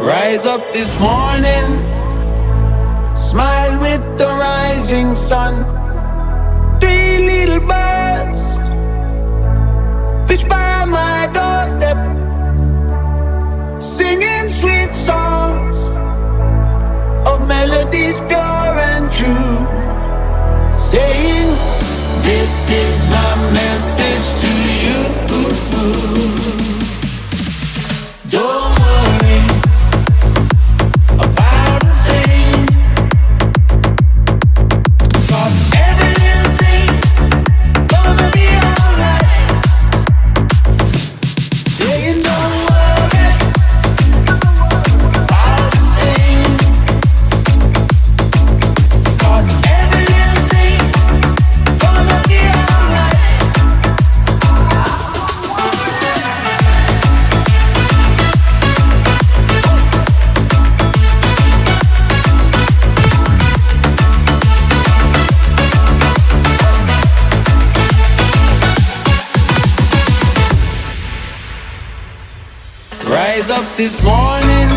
Rise up this morning, smile with the rising sun. Three little birds pitch by my doorstep, singing sweet songs of melodies pure and true, saying, this is my message to you. Don't worry about a thing, 'cause every little thing gonna be alright. Saying don't worry about a thing, 'cause every little thing gonna be alright. Rise up this morning,